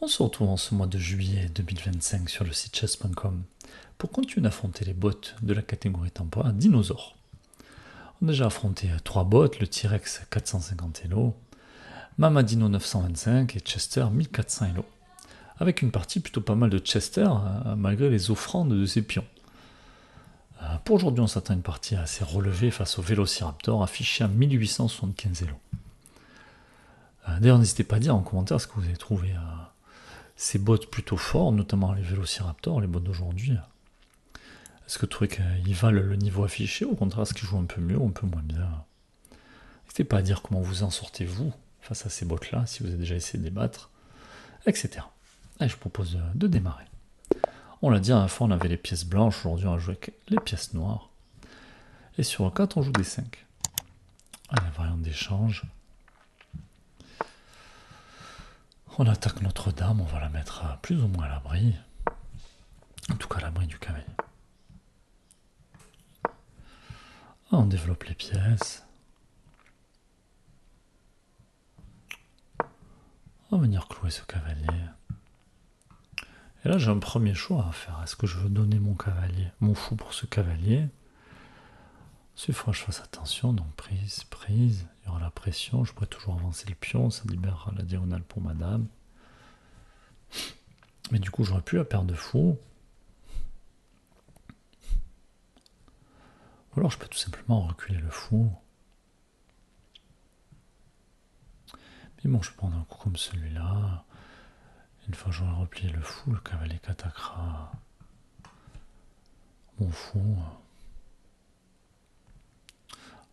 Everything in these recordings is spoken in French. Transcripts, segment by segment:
On se retrouve en ce mois de juillet 2025 sur le site chess.com pour continuer d'affronter les bots de la catégorie temporaire dinosaures. On a déjà affronté 3 bots, le T-Rex 450 Elo, Mamadino 925 et Chester 1400 Elo. Avec une partie plutôt pas mal de Chester malgré les offrandes de ses pions. Pour aujourd'hui, on s'attend à une partie assez relevée face au Vélociraptor affiché à 1875 Elo. D'ailleurs, n'hésitez pas à dire en commentaire ce que vous avez trouvé ces bots plutôt forts, notamment les Vélociraptors, les bots d'aujourd'hui. Est-ce que vous trouvez qu'ils valent le niveau affiché, ou au contraire, est-ce qu'ils jouent un peu mieux ou un peu moins bien? N'hésitez pas à dire comment vous en sortez vous face à ces bots-là, si vous avez déjà essayé de les battre, etc. Allez, je propose de démarrer. On l'a dit, à la fois on avait les pièces blanches, aujourd'hui on va jouer avec les pièces noires. Et sur le 4, on joue des 5. Allez, variante d'échange. On attaque notre dame, on va la mettre plus ou moins à l'abri. En tout cas, à l'abri du cavalier. On développe les pièces. On va venir clouer ce cavalier. Et là, j'ai un premier choix à faire. Est-ce que je veux donner mon cavalier, mon fou pour ce cavalier? Il faudra que je fasse attention. Donc prise, prise. Il y aura la pression. Je pourrais toujours avancer le pion. Ça libérera la diagonale pour ma dame. Mais du coup, j'aurais pu la paire de fous. Ou alors, je peux tout simplement reculer le fou. Mais bon, je vais prendre un coup comme celui-là. Une fois que j'aurai replié le fou, le cavalier qui attaquera mon fou.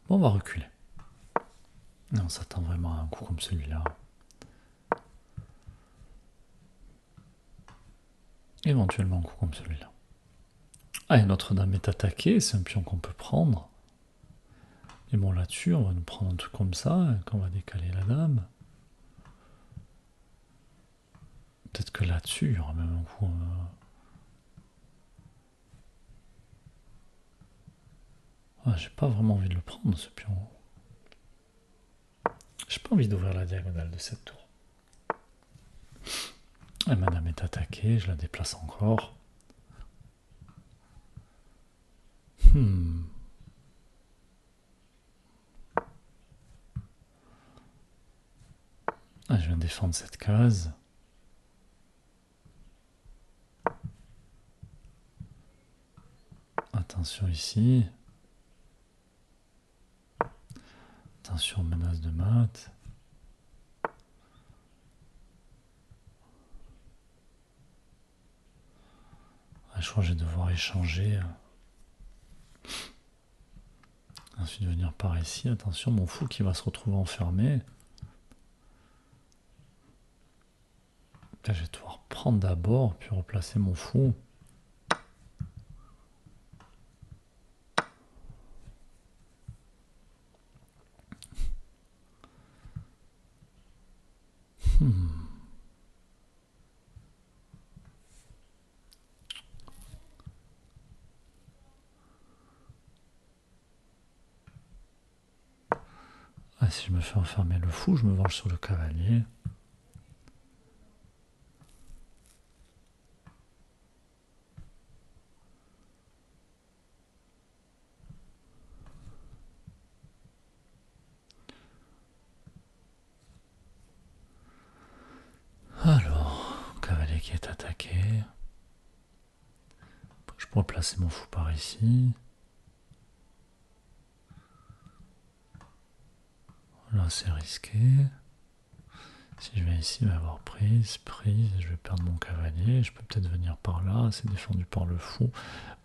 Bon, on va reculer. Et on s'attend vraiment à un coup comme celui-là. Éventuellement un coup comme celui-là. Ah, et notre dame est attaquée, c'est un pion qu'on peut prendre. Et bon, là-dessus, on va nous prendre un truc comme ça, et quand on va décaler la dame. Peut-être que là-dessus, il y aura même un coup... Ah, j'ai pas vraiment envie de le prendre, ce pion. J'ai pas envie d'ouvrir la diagonale de cette tour. Et ma dame est attaquée, je la déplace encore. Ah, je viens défendre cette case. Attention ici. Attention, menace de mat. Ah, je crois que je vais devoir échanger. Ensuite venir par ici. Attention, mon fou qui va se retrouver enfermé. Là, je vais devoir prendre d'abord, puis replacer mon fou. Ah, si je me fais enfermer le fou, je me venge sur le cavalier. Alors, cavalier qui est attaqué. Je pourrais placer mon fou par ici. Là, c'est risqué. Si je vais ici, il va y avoir prise, prise, je vais perdre mon cavalier. Je peux peut-être venir par là, c'est défendu par le fou.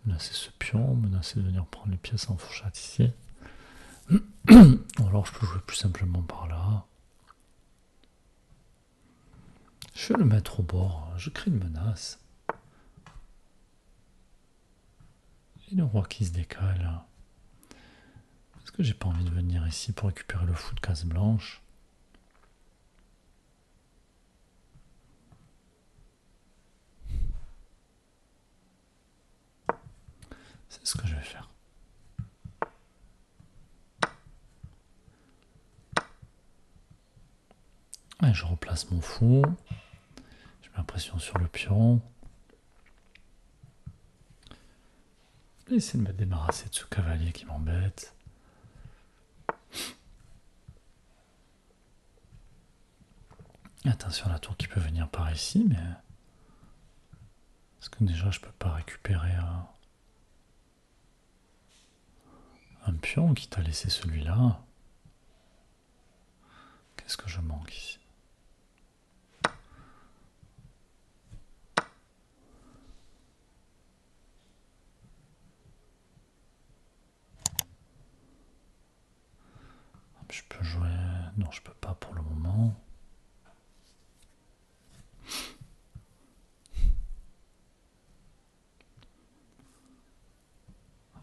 Menacer ce pion, menacer de venir prendre les pièces en fourchette ici. Ou alors je peux jouer plus simplement par là. Je vais le mettre au bord, je crée une menace. Et le roi qui se décale. Est-ce que j'ai pas envie de venir ici pour récupérer le fou de case blanche? C'est ce que je vais faire. Et je replace mon fou. Je la pression sur le pion. Je vais essayer de me débarrasser de ce cavalier qui m'embête. Attention à la tour qui peut venir par ici, mais... Est-ce que déjà je peux pas récupérer un pion qui t'a laissé celui-là? Qu'est-ce que je manque ici? Je peux jouer... Non, je peux pas pour le moment.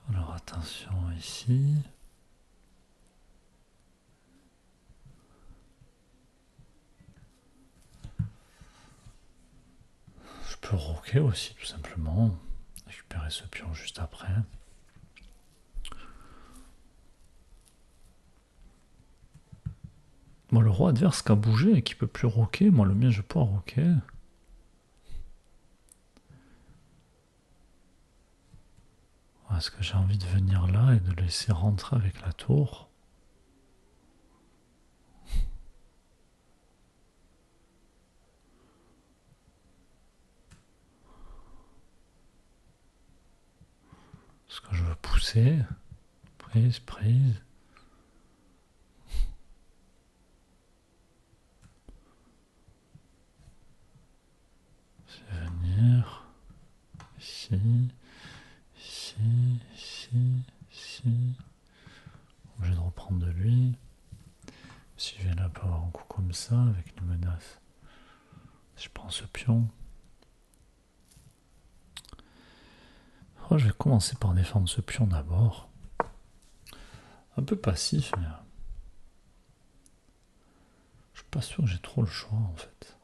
Alors attention ici. Je peux roquer aussi tout simplement. Récupérer ce pion juste après. Moi, le roi adverse qui a bougé et qui peut plus roquer, moi le mien je peux roquer. Est-ce que j'ai envie de venir là et de laisser rentrer avec la tour? Est-ce que je veux pousser? Prise, prise. C'est venir. Ici. Ici, ici, ici. Obligé de reprendre de lui. Si je viens là pour avoir un coup comme ça, avec une menace. Si je prends ce pion. Oh, je vais commencer par défendre ce pion d'abord. Un peu passif, mais... Je suis pas sûr que j'ai trop le choix en fait.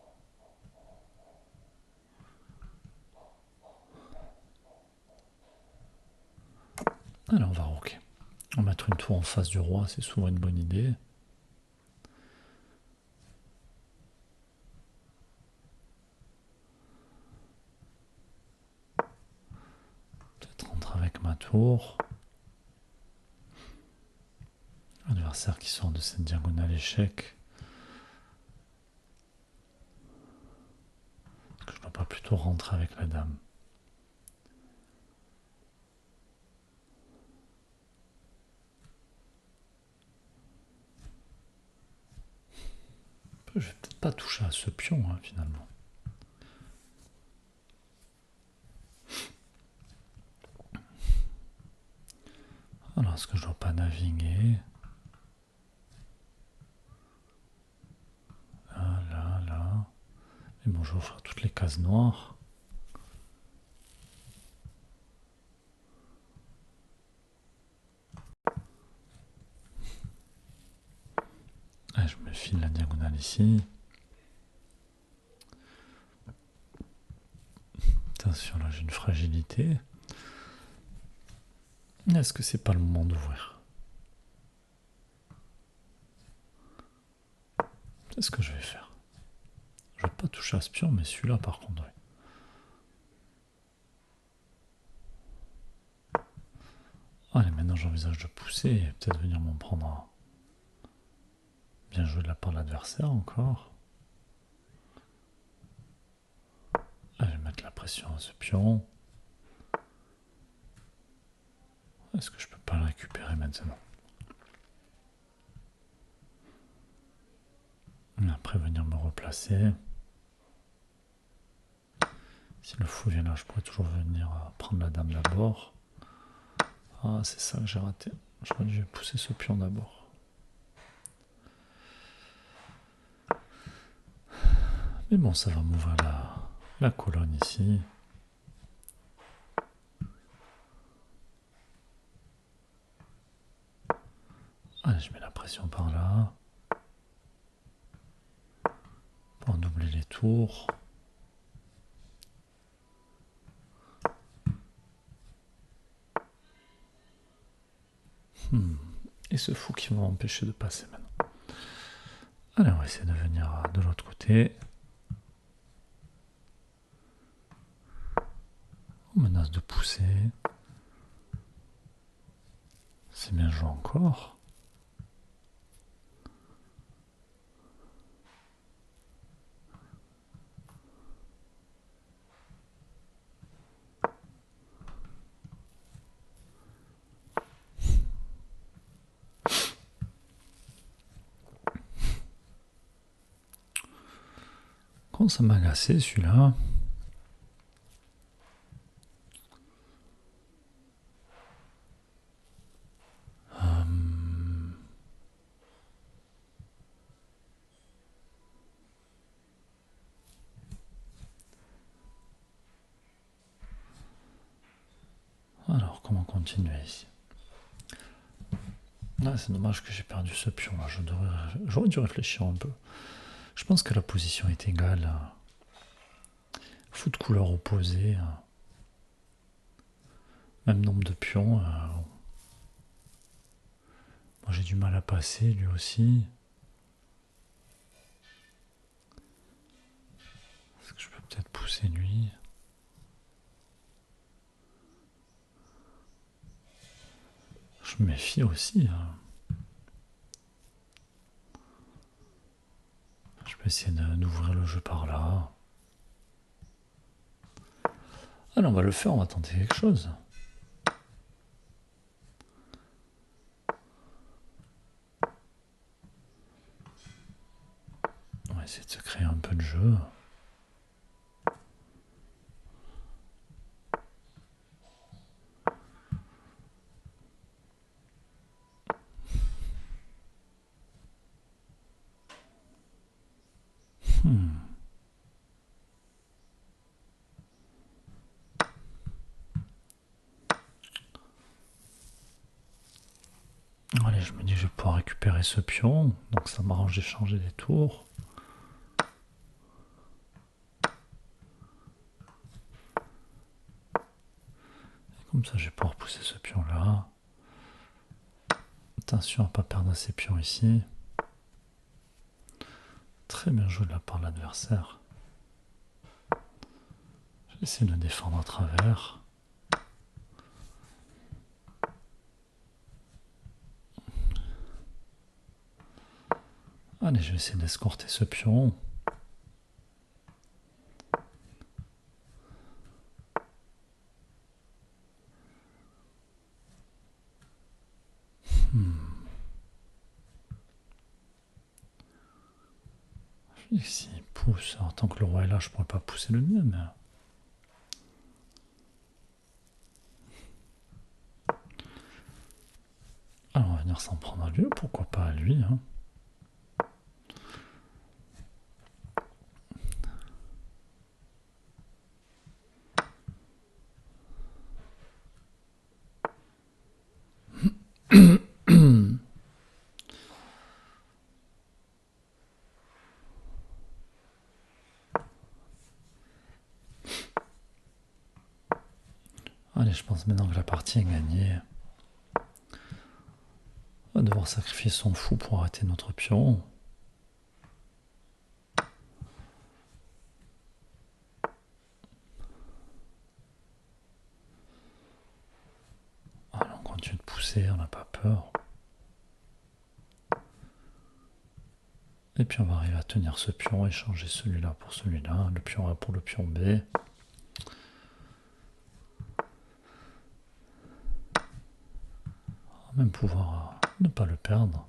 Allez, on va roquer. On va mettre une tour en face du roi, c'est souvent une bonne idée. Peut-être rentrer avec ma tour. L'adversaire qui sort de cette diagonale échec. Est-ce que je ne dois pas plutôt rentrer avec la dame? Je vais peut-être pas toucher à ce pion hein, finalement. Alors est-ce que je dois pas naviguer? Là, là, là. Mais bon, je vais faire toutes les cases noires. Ah, je me file la diagonale ici. Attention, là j'ai une fragilité. Est-ce que c'est pas le moment d'ouvrir? C'est ce que je vais faire. Je vais pas toucher à ce pion, mais celui-là par contre, oui. Allez, maintenant j'envisage de pousser et peut-être venir m'en prendre un. Bien joué de la part de l'adversaire encore. Ah, je vais mettre la pression à ce pion. Est-ce que je peux pas le récupérer maintenant? Après venir me replacer. Si le fou vient là, je pourrais toujours venir prendre la dame d'abord. Ah, c'est ça que j'ai raté. J'aurais dû pousser ce pion d'abord. Mais bon, ça va m'ouvrir la colonne ici. Allez, je mets la pression par là. Pour doubler les tours. Et ce fou qui va m'empêcher de passer maintenant. Allez, on va essayer de venir de l'autre côté. menace de pousser. C'est bien joué encore. Quand ça m'a agacé celui-là. Alors, comment continuer ici? Ah, c'est dommage que j'ai perdu ce pion là. J'aurais dû réfléchir un peu. Je pense que la position est égale. Fou de couleur opposée. Même nombre de pions. Moi j'ai du mal à passer, lui aussi. Est-ce que je peux peut-être pousser lui? Je me méfie aussi. Je peux essayer d'ouvrir le jeu par là. Allez, on va le faire, on va tenter quelque chose. On va essayer de se créer un peu de jeu. Allez, je me dis que je vais pouvoir récupérer ce pion. Donc ça m'arrange d'échanger des tours. Comme ça, je vais pouvoir pousser ce pion-là. Attention à ne pas perdre ces pions ici. Très bien joué de la part de l'adversaire. Je vais essayer de le défendre à travers. Allez, je vais essayer d'escorter ce pion. S'il pousse, alors tant que le roi est là, je pourrais pas pousser le mien, mais... Alors on va venir s'en prendre à lui, pourquoi pas à lui, hein. Allez, je pense maintenant que la partie est gagnée. On va devoir sacrifier son fou pour arrêter notre pion. Allez, on continue de pousser, on n'a pas peur. Et puis on va arriver à tenir ce pion et changer celui-là pour celui-là, le pion A pour le pion B. On va même pouvoir ne pas le perdre.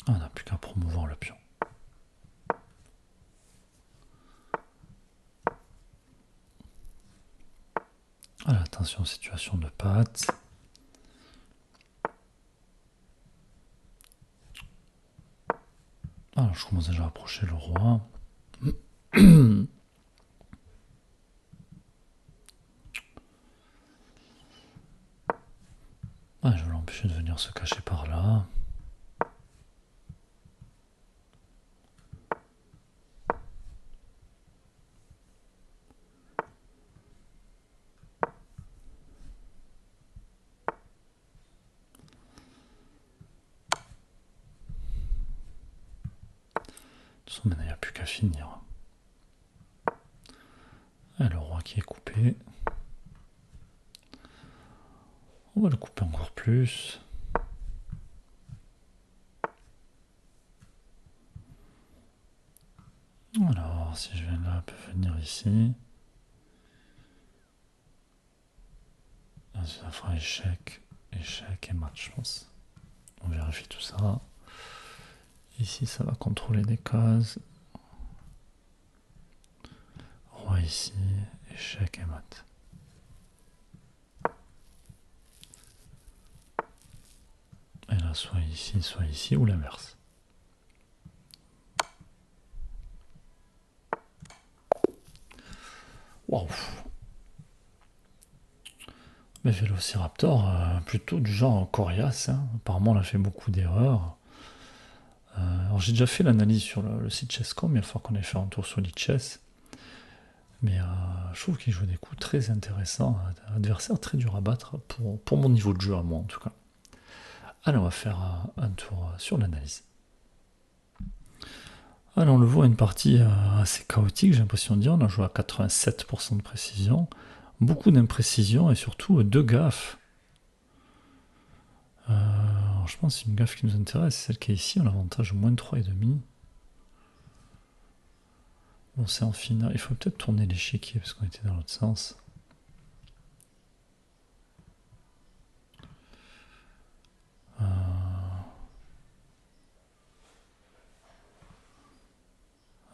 On n'a plus qu'à promouvoir le pion. Alors attention, situation de patte. Alors je commence déjà à approcher le roi. Ah, je vais l'empêcher de venir se cacher par là. De toute façon, maintenant il n'y a plus qu'à finir. voir qui est coupé. On va le couper encore plus. Alors, si je viens là, on peut venir ici. Ça fera échec, échec et match, je pense. On vérifie tout ça. Ici, ça va contrôler des cases. Roi ici, échec et mat. Et là, soit ici, ou l'inverse. Waouh! Mais Vélociraptor, plutôt du genre coriace. Hein. Apparemment, on a fait beaucoup d'erreurs. Alors, j'ai déjà fait l'analyse sur le site Chess.com, il va falloir qu'on ait fait un tour sur l'e-chess. Mais je trouve qu'il joue des coups très intéressants, un adversaire très dur à battre pour mon niveau de jeu à moi en tout cas. Allez, on va faire un tour sur l'analyse. Alors on le voit, une partie assez chaotique, j'ai l'impression de dire. On a joué à 87% de précision, beaucoup d'imprécisions et surtout 2 gaffes. Alors je pense que c'est une gaffe qui nous intéresse, c'est celle qui est ici, on a l'avantage moins 3,5. Bon, c'est en finale, il faut peut-être tourner l'échiquier parce qu'on était dans l'autre sens.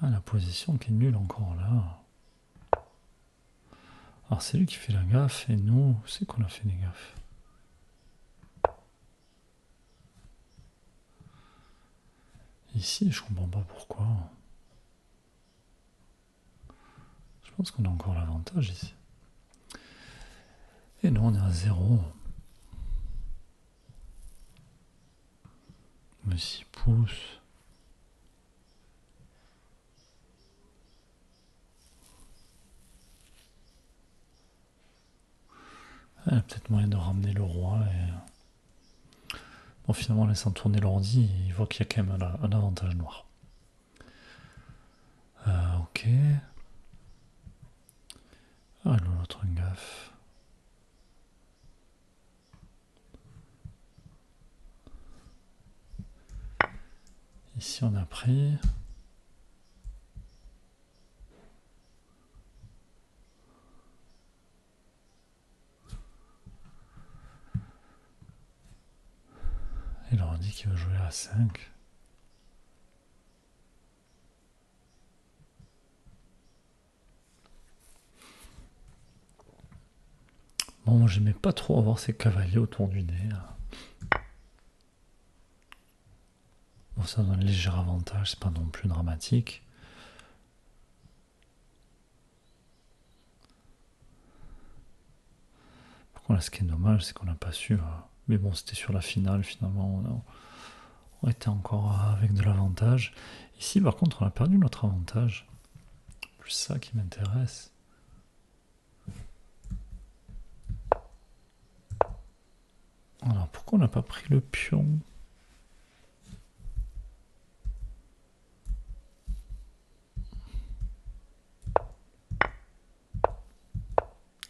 Ah, la position qui est nulle encore là. Alors c'est lui qui fait la gaffe et nous, c'est qu'on a fait des gaffes. Ici, je comprends pas pourquoi. Je pense qu'on a encore l'avantage ici. Et nous, on est à 0. Mais 6 pouces. Il y a peut-être moyen de ramener le roi. Et... bon, finalement, en laissant tourner l'ordi, il voit qu'il y a quand même un avantage noir. Ok. Ah, l'autre gaffe. Ici, on a pris. Il leur dit qu'il va jouer à 5. Bon, moi, j'aimais pas trop avoir ces cavaliers autour du nez. Bon, ça donne un léger avantage, c'est pas non plus dramatique. Par contre, là, ce qui est dommage, c'est qu'on n'a pas su. Mais bon, c'était sur la finale, finalement. On était encore avec de l'avantage. Ici, par contre, on a perdu notre avantage. Plus ça qui m'intéresse. Alors, pourquoi on n'a pas pris le pion?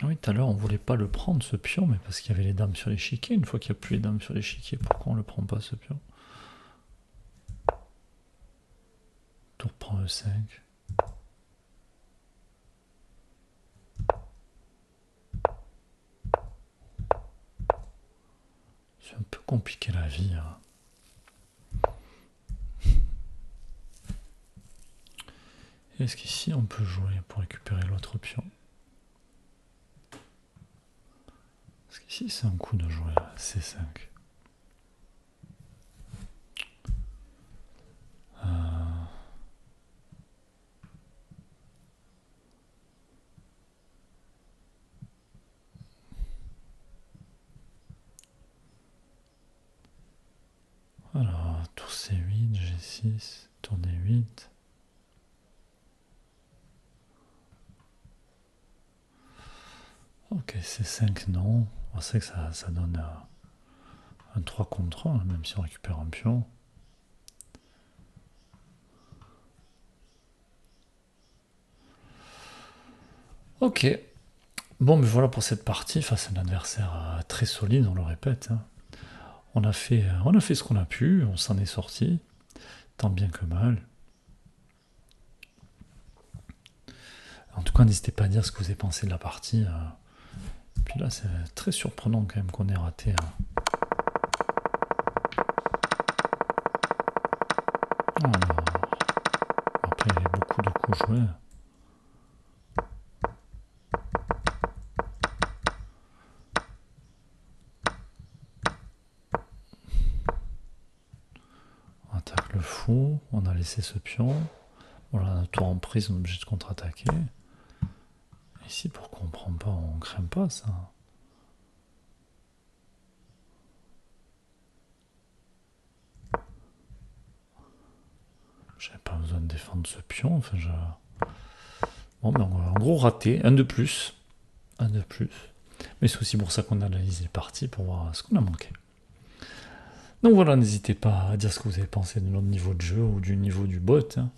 Ah oui, tout à l'heure, on voulait pas le prendre, ce pion, mais parce qu'il y avait les dames sur l'échiquier. Une fois qu'il n'y a plus les dames sur l'échiquier, pourquoi on le prend pas, ce pion? Tour prend E5. C'est un peu compliqué la vie. Hein. Est-ce qu'ici, on peut jouer pour récupérer l'autre pion? Parce qu'ici, c'est un coup de jouer à C5. Alors, tour C8, G6, tour D8. Ok, C5, non. On sait que ça donne un 3 contre 1, même si on récupère un pion. Ok. Bon, mais voilà pour cette partie face à un adversaire très solide, on le répète, hein. On a fait ce qu'on a pu, on s'en est sorti, tant bien que mal. En tout cas, n'hésitez pas à dire ce que vous avez pensé de la partie. Puis là, c'est très surprenant quand même qu'on ait raté. Alors, après, il y avait beaucoup de coups joués. On attaque le fou, on a laissé ce pion. Voilà, un tour en prise, on est obligé de contre-attaquer. Ici, pourquoi on prend pas, on craint pas ça. J'avais pas besoin de défendre ce pion. Enfin, bon, ben, en gros, raté. Un de plus. Un de plus. Mais c'est aussi pour ça qu'on analyse les parties, pour voir ce qu'on a manqué. Donc voilà, n'hésitez pas à dire ce que vous avez pensé de notre niveau de jeu ou du niveau du bot, hein.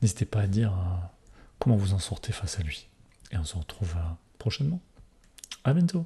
N'hésitez pas à dire comment vous en sortez face à lui. Et on se retrouve prochainement. À bientôt.